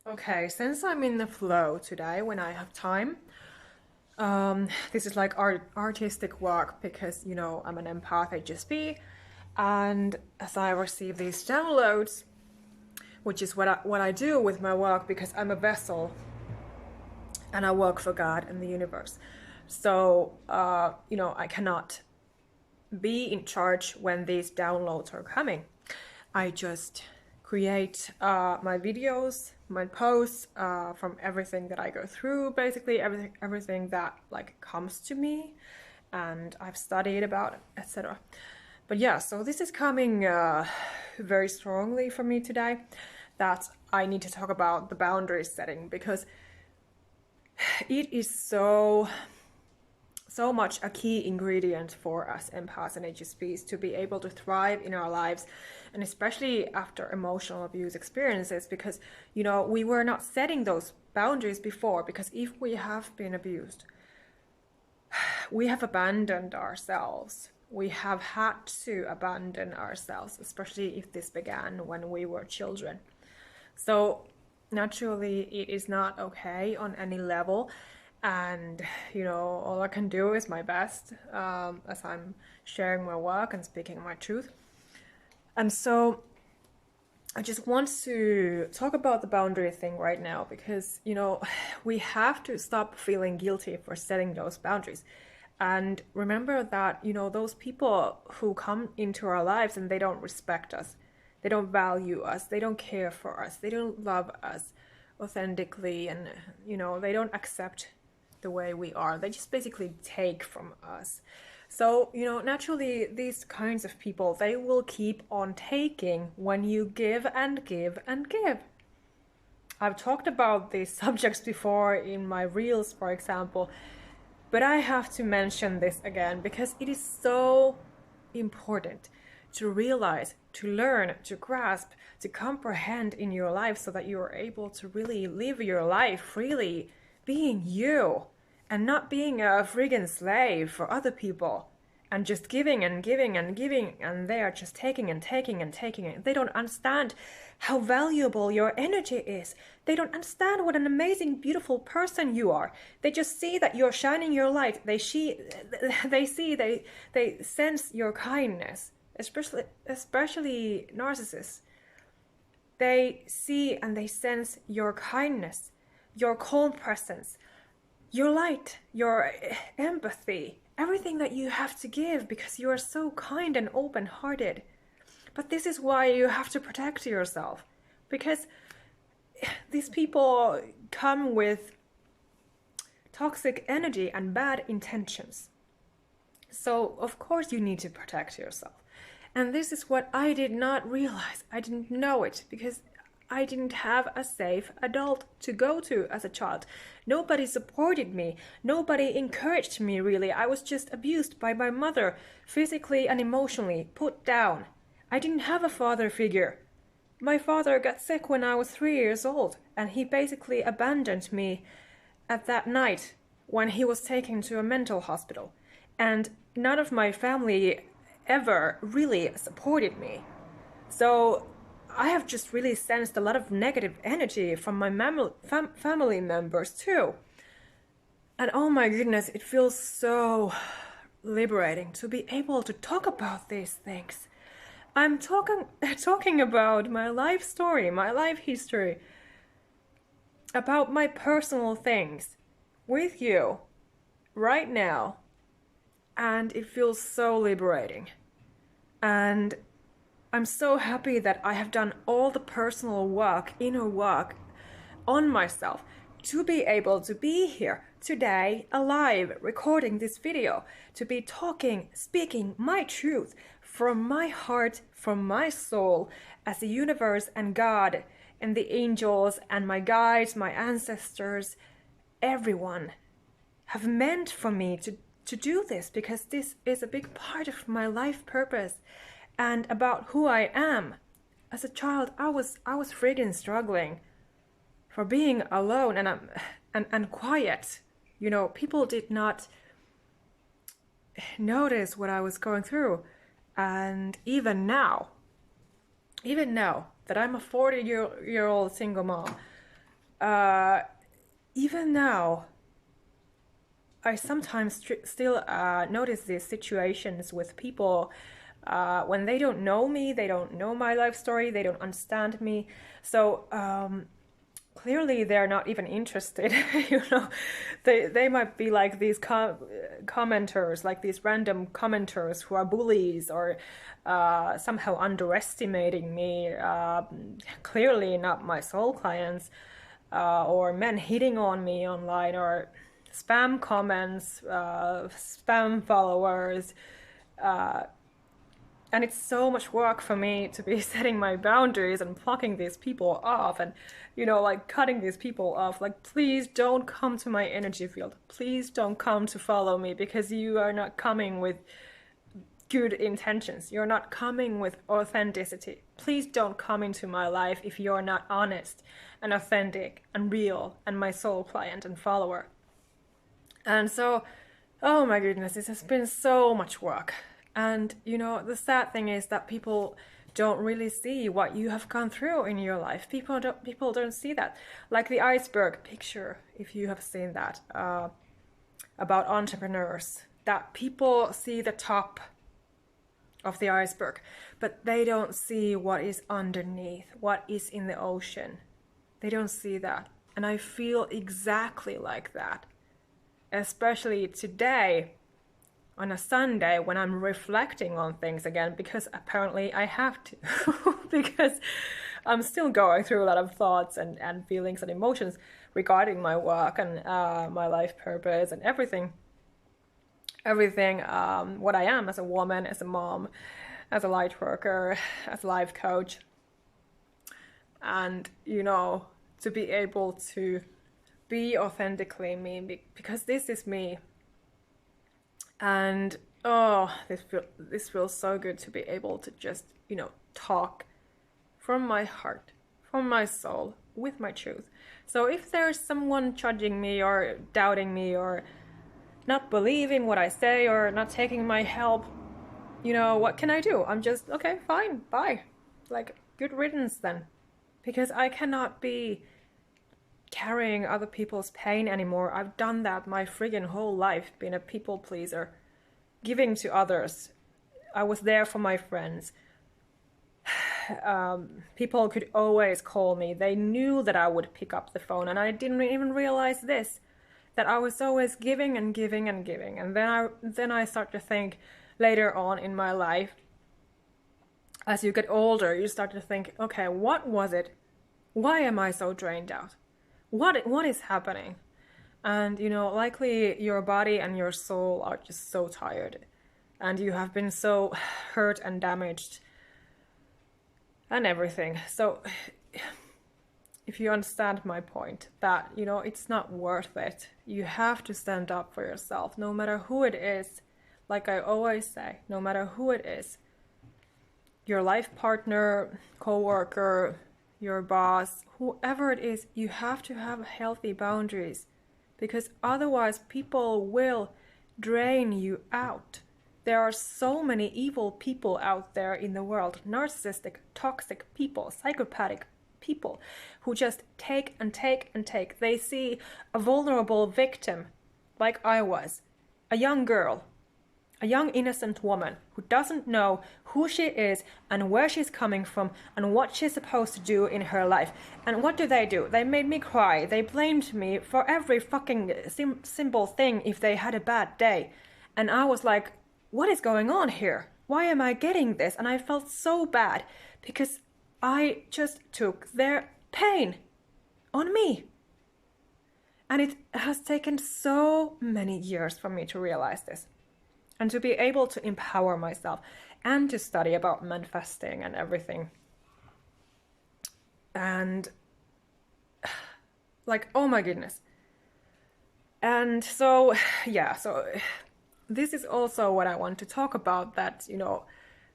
Okay, since I'm in the flow today when I have time, this is like artistic work because I'm an empath HSP, and as I receive these downloads, which is what I do with my work because I'm a vessel and I work for God and the universe. So I cannot be in charge when these downloads are coming. I just create my videos, my posts from everything that I go through, basically everything that like comes to me, and I've studied about, etc. But yeah, so this is coming very strongly for me today. That I need to talk about the boundary setting because it is so much a key ingredient for us empaths and HSPs to be able to thrive in our lives, and especially after emotional abuse experiences, because we were not setting those boundaries before, because if we have been abused, we have abandoned ourselves. We have had to abandon ourselves, especially if this began when we were children. So naturally it is not okay on any level, and all I can do is my best as I'm sharing my work and speaking my truth. And so I just want to talk about the boundary thing right now because we have to stop feeling guilty for setting those boundaries, and remember that those people who come into our lives and they don't respect us, they don't value us, they don't care for us, they don't love us authentically, and they don't accept the way we are. They just basically take from us. So naturally these kinds of people, they will keep on taking when you give and give and give. I've talked about these subjects before in my reels, for example, but I have to mention this again because it is so important to realize, to learn, to grasp, to comprehend in your life so that you are able to really live your life freely, being you, and not being a friggin' slave for other people and just giving and giving and giving, and they are just taking and taking and taking it. They don't understand how valuable your energy is. They don't understand what an amazing, beautiful person you are. They just see that you're shining your light. They sense your kindness, especially narcissists. They see and they sense your kindness, your calm presence, your light, your empathy, everything that you have to give because you are so kind and open-hearted. But this is why you have to protect yourself, because these people come with toxic energy and bad intentions. So of course you need to protect yourself. And this is what I did not realize. I didn't know it because I didn't have a safe adult to go to as a child. Nobody supported me. Nobody encouraged me, really. I was just abused by my mother, physically and emotionally, put down. I didn't have a father figure. My father got sick when I was 3 years old, and he basically abandoned me at that night when he was taken to a mental hospital. And none of my family ever really supported me. So I have just really sensed a lot of negative energy from my family members too. And oh my goodness, it feels so liberating to be able to talk about these things. I'm talking about my life story, my life history, about my personal things with you right now. And it feels so liberating. And I'm so happy that I have done all the personal work, inner work on myself to be able to be here today, alive, recording this video, to be talking, speaking my truth from my heart, from my soul, as the universe and God and the angels and my guides, my ancestors, everyone have meant for me to do this, because this is a big part of my life purpose and about who I am. As a child, I was friggin' struggling for being alone and quiet. People did not notice what I was going through. And even now that I'm a 40-year-old single mom, even now, I sometimes still notice these situations with people when they don't know me, they don't know my life story, they don't understand me. So clearly they're not even interested. You know, they might be like these commenters, like these random commenters who are bullies or somehow underestimating me. Clearly not my soul clients, or men hitting on me online, or spam comments, spam followers. And it's so much work for me to be setting my boundaries and blocking these people off, and, you know, like cutting these people off. Like, please don't come to my energy field. Please don't come to follow me, because you are not coming with good intentions. You're not coming with authenticity. Please don't come into my life if you're not honest and authentic and real and my soul client and follower. And so, oh my goodness, this has been so much work. And, you know, the sad thing is that people don't really see what you have gone through in your life. People don't see that. Like the iceberg picture, if you have seen that, about entrepreneurs, that people see the top of the iceberg, but they don't see what is underneath, what is in the ocean. They don't see that. And I feel exactly like that. Especially today, on a Sunday, when I'm reflecting on things again, because apparently I have to, because I'm still going through a lot of thoughts and feelings and emotions regarding my work and my life purpose and everything, what I am as a woman, as a mom, as a light worker, as a life coach. And, you know, to be able to be authentically me, because this is me. And oh, this feels so good to be able to just, you know, talk from my heart, from my soul, with my truth. So if there's someone judging me or doubting me or not believing what I say or not taking my help, you know, what can I do? I'm just, okay, fine, bye. Like, good riddance then. Because I cannot be carrying other people's pain anymore. I've done that my friggin' whole life, being a people pleaser, giving to others. I was there for my friends. People could always call me. They knew that I would pick up the phone, and I didn't even realize this, that I was always giving and giving and giving. And then I start to think later on in my life, as you get older, you start to think, okay, what was it? Why am I so drained out? What is happening? And, you know, likely your body and your soul are just so tired, and you have been so hurt and damaged and everything. So if you understand my point, that, you know, it's not worth it. You have to stand up for yourself, no matter who it is. Like I always say, no matter who it is, your life partner, co-worker, your boss, whoever it is, you have to have healthy boundaries, because otherwise people will drain you out. There are so many evil people out there in the world, narcissistic, toxic people, psychopathic people, who just take and take and take. They see a vulnerable victim, like I was, a young girl, a young innocent woman who doesn't know who she is and where she's coming from and what she's supposed to do in her life. And what do? They made me cry. They blamed me for every fucking simple thing if they had a bad day. And I was like, what is going on here? Why am I getting this? And I felt so bad because I just took their pain on me. And it has taken so many years for me to realize this. And to be able to empower myself and to study about manifesting and everything. And like, oh my goodness. And so, yeah, so this is also what I want to talk about, that, you know,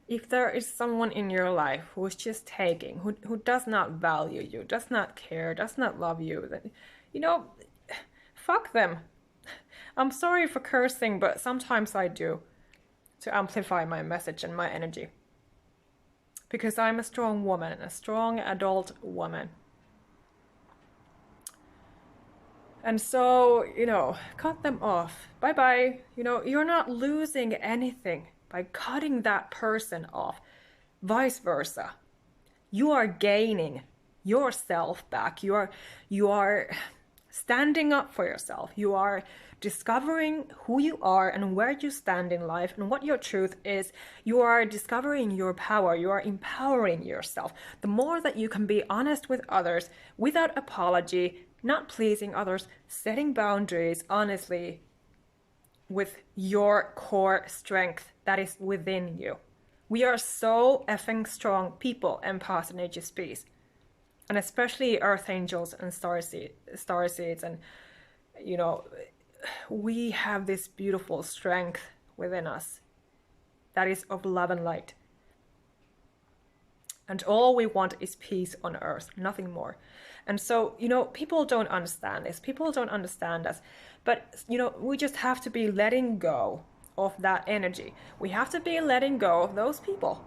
if there is someone in your life who is just taking, who does not value you, does not care, does not love you, then, you know, fuck them. I'm sorry for cursing, but sometimes I do, to amplify my message and my energy. Because I'm a strong woman, a strong adult woman. And so, cut them off. Bye-bye. You're not losing anything by cutting that person off. Vice versa. You are gaining yourself back. You are standing up for yourself. You are discovering who you are and where you stand in life and what your truth is. You are discovering your power. You are empowering yourself. The more that you can be honest with others without apology, not pleasing others, setting boundaries honestly with your core strength that is within you. We are so effing strong people, empaths and HSPs. And especially earth angels and starseeds. And, we have this beautiful strength within us that is of love and light. And all we want is peace on earth, nothing more. And so, people don't understand this. People don't understand us. But, we just have to be letting go of that energy. We have to be letting go of those people.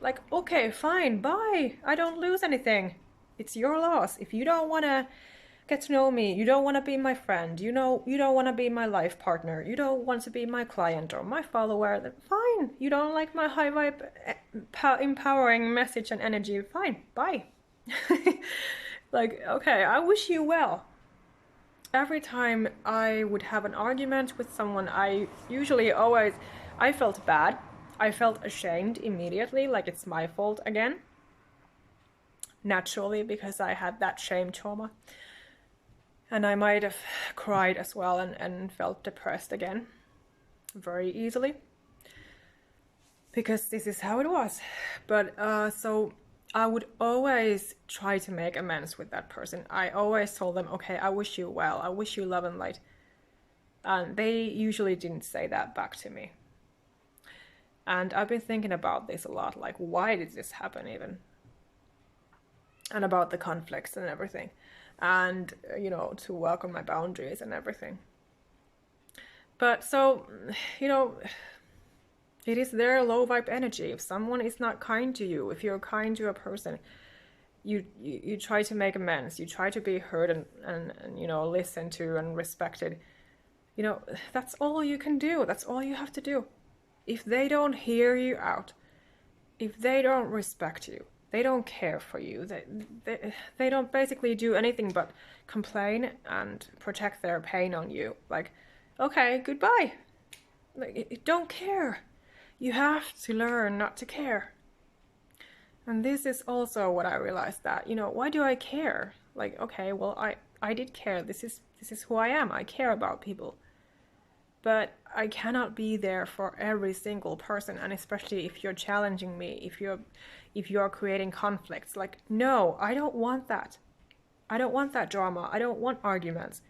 Like, okay, fine, bye. I don't lose anything. It's your loss. If you don't want to get to know me, you don't want to be my friend, you don't want to be my life partner, you don't want to be my client or my follower, then fine. You don't like my high vibe, empowering message and energy, fine, bye. Like, okay, I wish you well. Every time I would have an argument with someone, I felt bad. I felt ashamed immediately, like it's my fault again. Naturally, because I had that shame trauma. And I might have cried as well and felt depressed again very easily. Because this is how it was. But so I would always try to make amends with that person. I always told them, okay, I wish you well. I wish you love and light. And they usually didn't say that back to me. And I've been thinking about this a lot. Like, why did this happen even? And about the conflicts and everything. And, to work on my boundaries and everything. But so, it is their low vibe energy. If someone is not kind to you, if you're kind to a person, you try to make amends. You try to be heard and listened to and respected. That's all you can do. That's all you have to do. If they don't hear you out, if they don't respect you, they don't care for you, they don't basically do anything but complain and project their pain on you. Like, okay, goodbye. Like, don't care. You have to learn not to care. And this is also what I realized, that, why do I care? Like, okay, well, I did care. This is who I am. I care about people. But I cannot be there for every single person, and especially if you're challenging me, if you're creating conflicts. Like, no, I don't want that. I don't want that drama. I don't want arguments.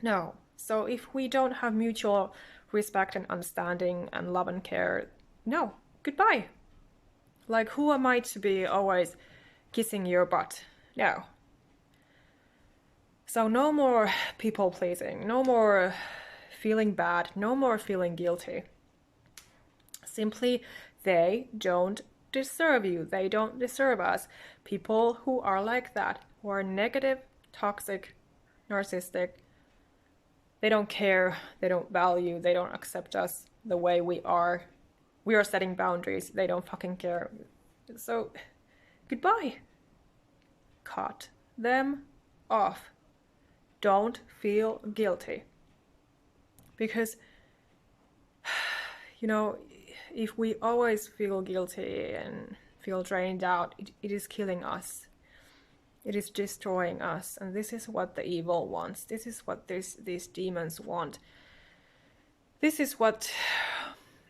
No. So if we don't have mutual respect and understanding and love and care, no, goodbye. Like, who am I to be always kissing your butt? No. So no more people pleasing, no more feeling bad, no more feeling guilty. Simply, they don't deserve you. They don't deserve us. People who are like that, who are negative, toxic, narcissistic, they don't care, they don't value, they don't accept us the way we are. We are setting boundaries. They don't fucking care. So, goodbye. Cut them off. Don't feel guilty. Because, if we always feel guilty and feel drained out, it is killing us. It is destroying us. And this is what the evil wants. This is what these demons want. This is what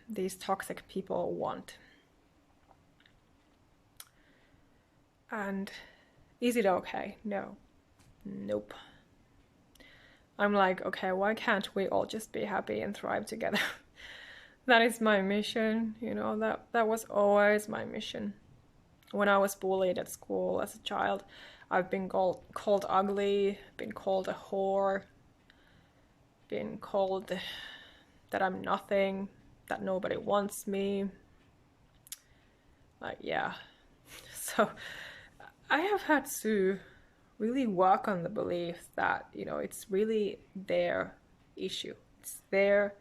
these toxic people want. And is it okay? No. Nope. I'm like, okay, why can't we all just be happy and thrive together? That is my mission, that was always my mission. When I was bullied at school as a child, I've been called ugly, been called a whore, been called that I'm nothing, that nobody wants me. Yeah. So I have had to really work on the belief that, you know, it's really their issue. It's their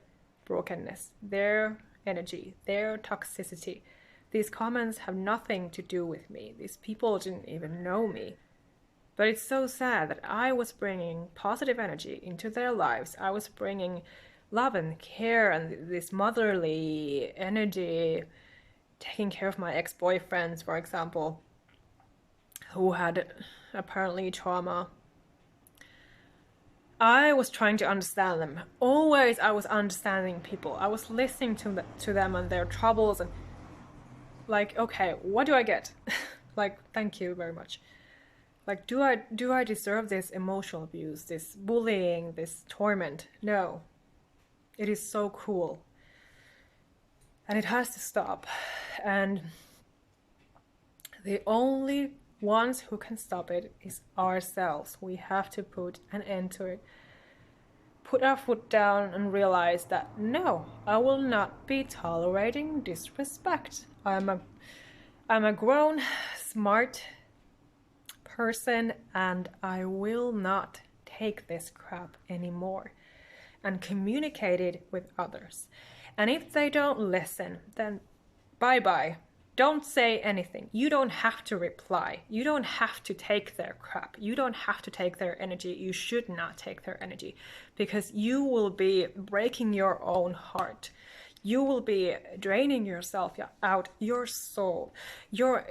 brokenness, their energy, their toxicity. These comments have nothing to do with me. These people didn't even know me. But it's so sad that I was bringing positive energy into their lives. I was bringing love and care and this motherly energy, taking care of my ex-boyfriends, for example, who had apparently trauma. I was trying to understand them. Always I was understanding people. I was listening to them and their troubles, and like, okay, what do I get? Like, thank you very much. Like, do I deserve this emotional abuse, this bullying, this torment? No. It is so cruel. And it has to stop. And the only ones who can stop it is ourselves. We have to put an end to it. Put our foot down and realize that no, I will not be tolerating disrespect. I'm a grown, smart person, and I will not take this crap anymore, and communicate it with others. And if they don't listen, then bye-bye. Don't say anything. You don't have to reply. You don't have to take their crap. You don't have to take their energy. You should not take their energy, because you will be breaking your own heart. You will be draining yourself out, your soul, your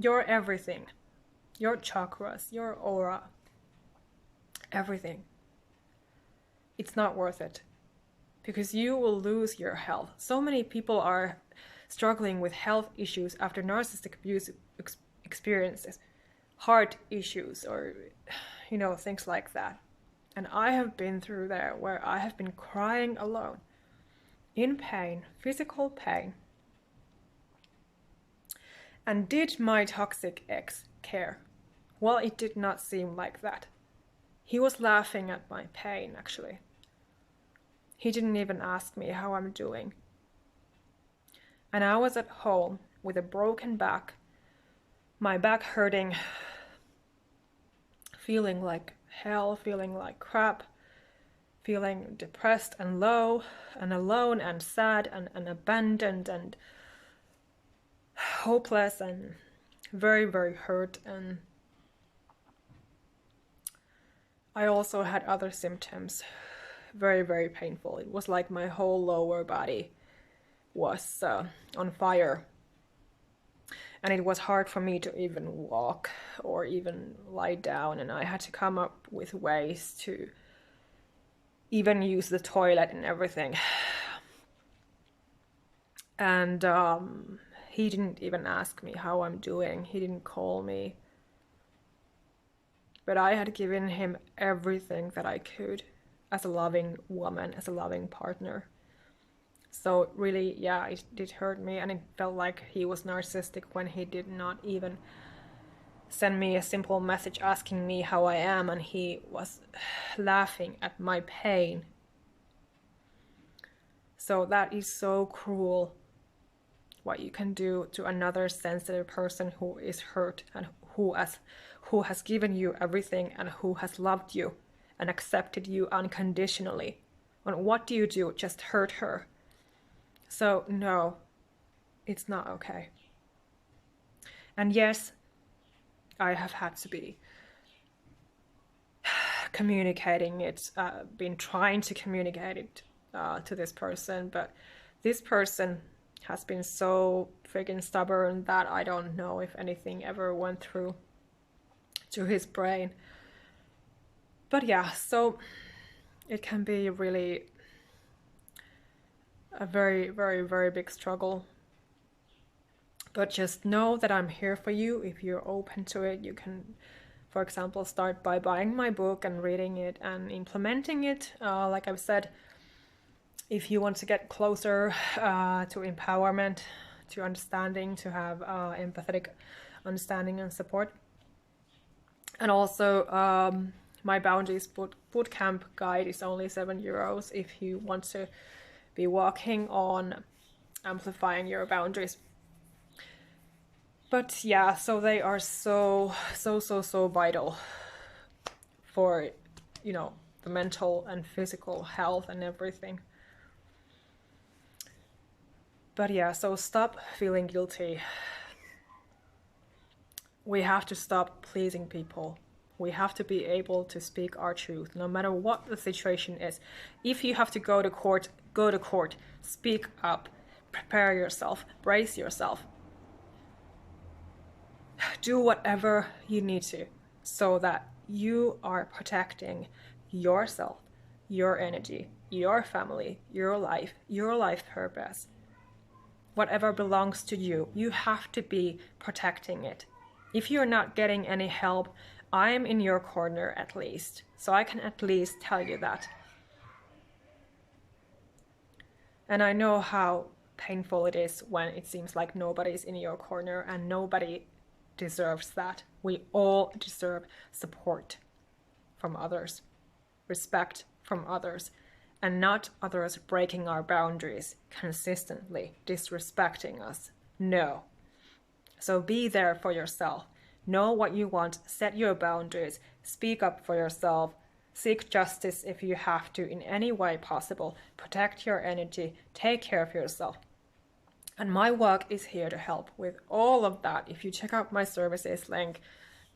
everything, your chakras, your aura, everything. It's not worth it, because you will lose your health. So many people are struggling with health issues after narcissistic abuse experiences, heart issues, or, you know, things like that. And I have been through there, where I have been crying alone, in pain, physical pain. And did my toxic ex care? Well, it did not seem like that. He was laughing at my pain, actually. He didn't even ask me how I'm doing. And I was at home with a broken back, my back hurting, feeling like hell, feeling like crap, feeling depressed and low and alone and sad and abandoned and hopeless and very, very hurt. And I also had other symptoms, very, very painful. It was like my whole lower body was on fire, and it was hard for me to even walk or even lie down, and I had to come up with ways to even use the toilet and everything. And he didn't even ask me how I'm doing. He didn't call me, but I had given him everything that I could as a loving woman, as a loving partner. So really, yeah, it did hurt me, and it felt like he was narcissistic when he did not even send me a simple message asking me how I am, and he was laughing at my pain. So that is so cruel, what you can do to another sensitive person who is hurt and who has given you everything and who has loved you and accepted you unconditionally. And what do? Just hurt her. So no, it's not okay. And yes, I have had to be communicating it, been trying to communicate it to this person, but this person has been so freaking stubborn that I don't know if anything ever went through to his brain. But yeah, so it can be really a very, very, very big struggle. But just know that I'm here for you. If you're open to it, you can, for example, start by buying my book and reading it and implementing it. Like I've said, if you want to get closer to empowerment, to understanding, to have empathetic understanding and support. And also, my Boundaries Bootcamp guide is only €7 if you want to be working on amplifying your boundaries. But yeah, so they are so vital for, you know, the mental and physical health and everything. But yeah, so stop feeling guilty. We have to stop pleasing people. We have to be able to speak our truth, no matter what the situation is. If you have to go to court, go to court. Speak up. Prepare yourself. Brace yourself. Do whatever you need to so that you are protecting yourself, your energy, your family, your life purpose. Whatever belongs to you, you have to be protecting it. If you're not getting any help, I am in your corner at least. So I can at least tell you that. And I know how painful it is when it seems like nobody's in your corner, and nobody deserves that. We all deserve support from others, respect from others, and not others breaking our boundaries consistently, disrespecting us. No. So be there for yourself. Know what you want, set your boundaries, speak up for yourself, seek justice if you have to in any way possible, protect your energy, take care of yourself. And my work is here to help with all of that. If you check out my services link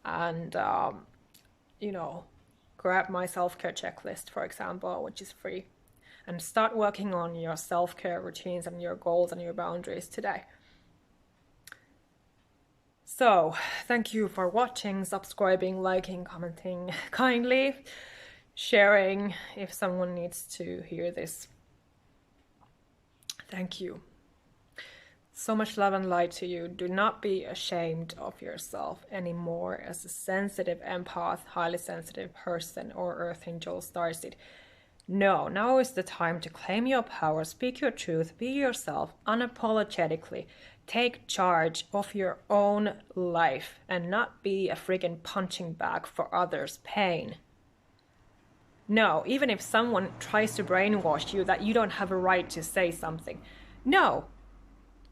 and, you know, grab my self-care checklist, for example, which is free, and start working on your self-care routines and your goals and your boundaries today. So, thank you for watching, subscribing, liking, commenting kindly, sharing if someone needs to hear this. Thank you. So much love and light to you. Do not be ashamed of yourself anymore as a sensitive empath, highly sensitive person, or Earth Angel starseed. No, now is the time to claim your power, speak your truth, be yourself unapologetically. Take charge of your own life and not be a friggin' punching bag for others' pain. No, even if someone tries to brainwash you that you don't have a right to say something. No,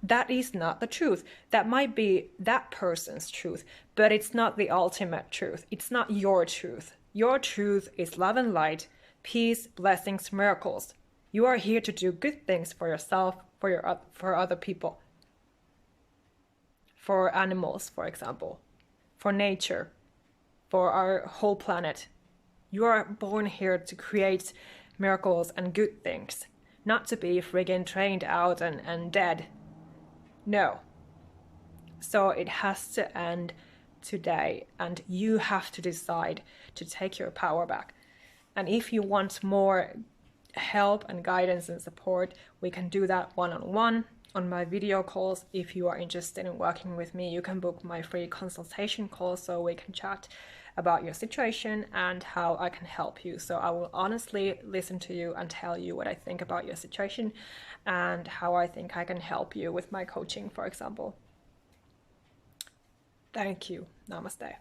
that is not the truth. That might be that person's truth, but it's not the ultimate truth. It's not your truth. Your truth is love and light, peace, blessings, miracles. You are here to do good things for yourself, for other people. For animals, for example, for nature, for our whole planet. You are born here to create miracles and good things, not to be friggin' trained out and dead. No. So it has to end today, and you have to decide to take your power back. And if you want more help and guidance and support, we can do that one-on-one on my video calls. If you are interested in working with me, you can book my free consultation call so we can chat about your situation and how I can help you. So I will honestly listen to you and tell you what I think about your situation and how I think I can help you with my coaching, for example. Thank you. Namaste.